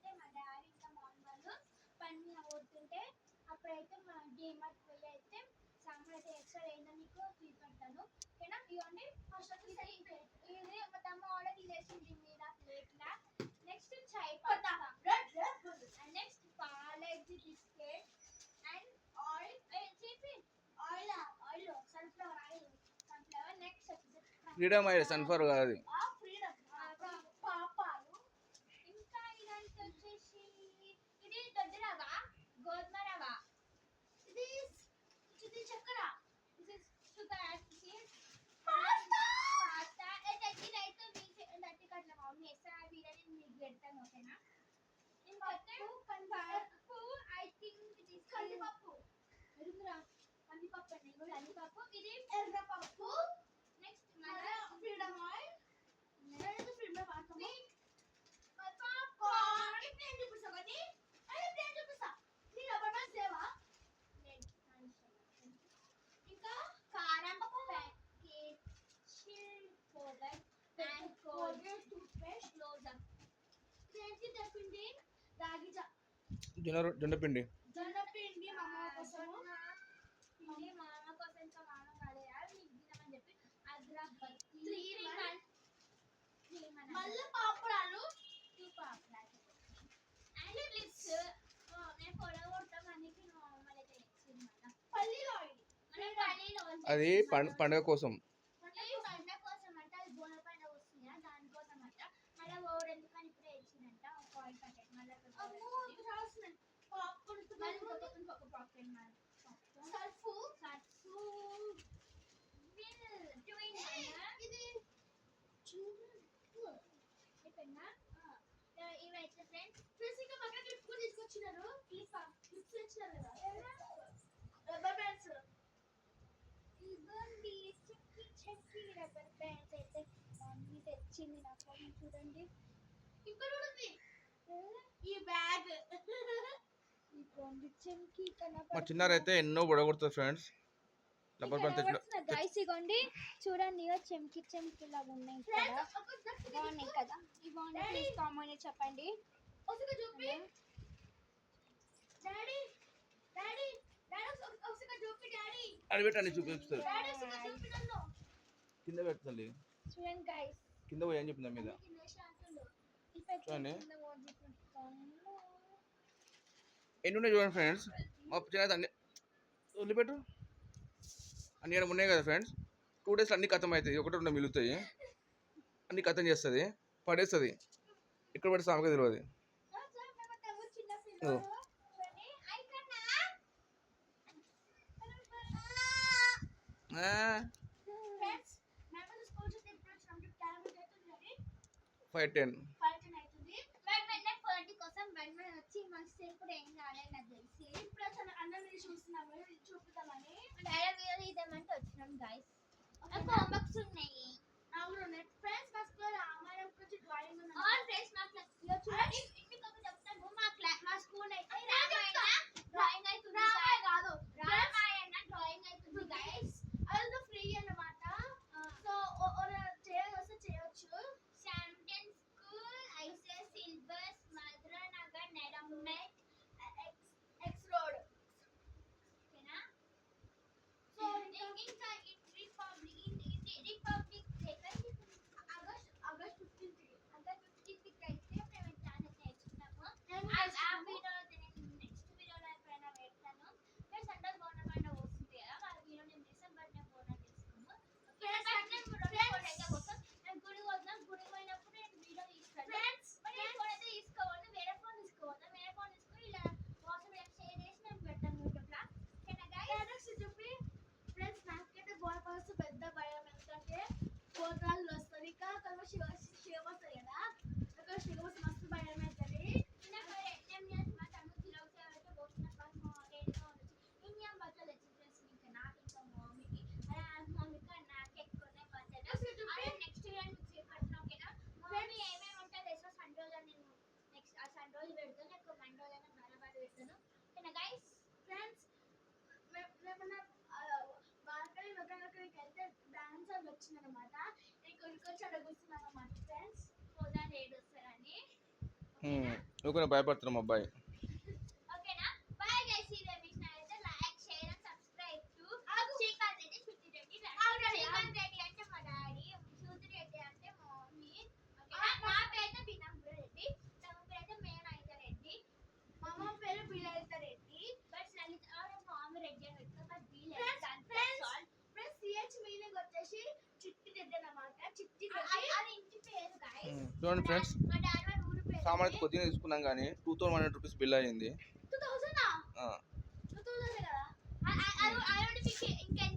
అయితే మా డాడీ ఇంకా మా అమ్మ వాళ్ళు పని మీద పోతుంటే అప్పుడైతే మా డీమార్ట్ పోయి అయితే సాంబార్ అయితే ఎక్స్ట్రా అయిందో మీకు చూపెడతాను. ఓకేనా? ఇవ్వండి ఫస్ట్ ఇది మా తమ్మ ఆర్డర్ తీసేసింది మీద ప్లేట్లా. Next chai patta and next Parle-G biscuit and oil చెప్పి oil sunflower oil next Freedom oil sunflower కాదు అది. పాపాలు ఇంకా ఇదంతా వచ్చేసి ఇది దొడ్డు రవ్వ గోధుమ రవ్వ ఇది చక్కెర ఇది షుగర్ పాస్తా ఇదైతే దట్టి కట్ల మమ్మీ వేస్తా వీరని మీకు పెడతాను. ఓకేనా? కందిపప్పు ఐ థింక్ ఇది కందిపప్పు ఎరుకురా కందిపప్పు అండి కందిపప్పు ఇది ఎర్రపప్పు నెక్స్ట్ మళ్ళీ freedom oil freedom oil popcorn ఇప్పుడు ఏం చూపిస్తా కానీ ఇప్పుడు ఏం చూపిస్తా నీ రబ్బర్ బ్యాండ్ సేవా ఇంకా కారం packet chilli powder and Colgate toothpaste క్లోజర్ ఏంటి చెప్పింది రాగి జొన్న పిండి మా అమ్మ కోసం ఇంకా మా అమ్మ కాదు మీకు తినమని చెప్పి అద్రక్ మళ్ళీ పాపడాలు 2 పాపడాలు అండ్ ప్లీజ్ నేను ఫోటో కొడతాం అందుకే మళ్ళీ తెచ్చింది మళ్ళీ పల్లీలు ఆయిల్ అది పండుగ కోసం. పండుగ కోసం అంటే అది బోన పండుగ వస్తుంది కదా దానికోసం అంట. మళ్ళీ ఓవర్ ఎందుకని ఇప్పుడే ఇచ్చిందంట ఒక ఆయిల్ ప్యాకెట్ మళ్ళీ ఇవైతే ఫ్రెండ్స్ ఇంకా పక్కన క్లిప్ కూడా తీసుకొచ్చినారు. క్లిప్స్ తెచ్చినారు కదా రబ్బర్ బ్యాండ్స్ ఇవ్వండి. చెక్కి రబ్బర్ బ్యాండ్స్ అయితే మమ్మీ తెచ్చింది నా కోసం చూడండి. ఇక్కడ కూడా ఉంది ఈ బ్యాగ్ ఇవ్వండి చెంకి మా చిన్నారైతే ఎన్నో బొడగొడుతుంది ఫ్రెండ్స్. రబ్బర్ బ్యాండ్ తెచ్చిన గైస్ ఇగోండి చూడండి ఇక చెంకి లాగా ఉన్నాయి ఇక్కడ బాగున్నాయి కదా. ఇవ్వండి ప్లీజ్ కామెంట్ చెప్పండి. అది పెట్టండి చూపిస్తారు. కింద పెట్టండి చూడండి గైస్ కింద పోయి ఏం చెప్పిందా మీద చూడండి ఎన్ని ఉన్నాయి చూడండి ఫ్రెండ్స్. మా చిన్న అన్ని వదిలిపెట్టు అన్ని ఇక్కడ ఉన్నాయి కదా ఫ్రెండ్స్. 2 days అన్ని ఖతం అవుతాయి. ఒకటి 2 మిగులుతాయి. అన్ని ఖతం చేస్తుంది పడేస్తుంది. ఇక్కడ పడి సామకే తెలియదు. ఫైవ్ టెన్ కోసం వచ్చి మంచి సేపు ఏం కాలేదు నాకు తెలిసి ఇప్పుడు అసలు అన్నం చూస్తున్నాము చూపుతామని ఇదేమంటే వచ్చినాం గైస్ హోంవర్క్స్ ఉన్నాయి. అవును నెట్ ఫ్రెండ్స్ మా స్కూల్ రామాయణం గురించి డ్రాయింగ్ ఉంది. ఫ్రెండ్స్ మా క్లాస్ చూడండి ఇంటికి చెప్తాను మా స్కూల్ అయితే డ్రాయింగ్ అవుతుంది కాదు రామాయణ డ్రాయింగ్ అవుతుంది గైస్. అది ఫ్రీ అన్నమాట. సో చేయవచ్చు శాంటన్ school ICSE syllabus Madhura Nagar నెరమెట్ ఎక్స్ రోడ్. ఓకేనా? సో ఇంకా రిపబ్లిక్ ఆగస్ట్ 15th అయితే మేము ఛానల్ నేర్చుకున్నాము. ఆ వీడియో నెక్స్ట్ వీడియోలో ఎప్పుడైనా పెడతాను. మేము సండే బోనం పండుగ వస్తుంది కదా ఆ వీడియో నేను డిసెంబర్లో బోనం తీసుకున్నాము. గుడికి వద్దాం గుడికి పోయినప్పుడు నేను వీడియో తీస్తాను. నేను ఫోన్ అయితే తీసుకోవాలి వేరే ఫోన్ తీసుకోవాలి వేరే ఫోన్ తీసుకొని ఇలా వాట్సాప్ షేర్ చేసి నేను పెడతాను యూట్యూబ్లో. చెప్పి ఫ్రెండ్స్ నాకైతే బోనం వస్తే పెద్ద భయం ఎందుకంటే పోతాలు వస్తుంది ఇంకా శివ వస్తుంది కదా అక్కడ శివ వస్తే మస్తు భయం అవుతుంది. మా తమ్ముడు తిరగతే పోతున్న ఇండియా బట్టలు వచ్చింది ఫ్రెండ్స్ ఇంకా నాకు ఇంకా మమ్మీకి మమ్మీకి నాకు ఎక్కువ నెక్స్ట్ ఇయర్ చేపట్టిన. ఓకేనా? మమ్మీ ఏమేమి ఉంటుంది తెలుసా సండే రోజు నేను నెక్స్ట్ ఆ సండే రోజు పెడతాను ఎక్కువ మండే రోజు బరాబారు పెడతాను. ఓకేనా గైస్ ఫ్రెండ్స్ బాల్కనీ ఒకరికి వెళ్తే డాన్స్ అది వచ్చిందనమాట. నేను కొనుక్కొచ్చి అక్కడ కూర్చున్నాను అన్నమాట ఫ్రెండ్స్ పోదా లేడు వస్తారని. ఓకేనా? ఓకే భయపడుతున్నాం అబ్బాయి. ఓకేనా? Bye guys. ఈ వీడియో మీకు నచ్చితే like, share and subscribe to Srikanth Reddy, Shruti Reddy. Srikanth Reddy అంటే మా డాడీ, శృతి రెడ్డి అంటే మా మమ్మీ. ఓకేనా? నా పేరు బినంబు రెడ్డి, నా పేరు మేనైత రెడ్డి, మా అమ్మ పేరు బిలైత రెడ్డి. బట్ లలిత మా మమ్మీ రెడ్డి అని పెట్టుకో. బట్ బిలైత ఫ్రెండ్స్ సిహెచ్ మీనింగ్ వచ్చేసి చిట్టి రెడ్డి అన్నమాట. చిట్టి రెడ్డి అది ఇంటి పేరు గైస్. చూడండి ఫ్రెండ్స్, మా డాడీ వాళ్ళ ఊరు పేరు. సామాన్ అయితే కొద్దిగా తీసుకున్నాం కానీ 2100 రూపీస్ బిల్ అయ్యింది. 2000 ఆ. 2000 కదా. I don't think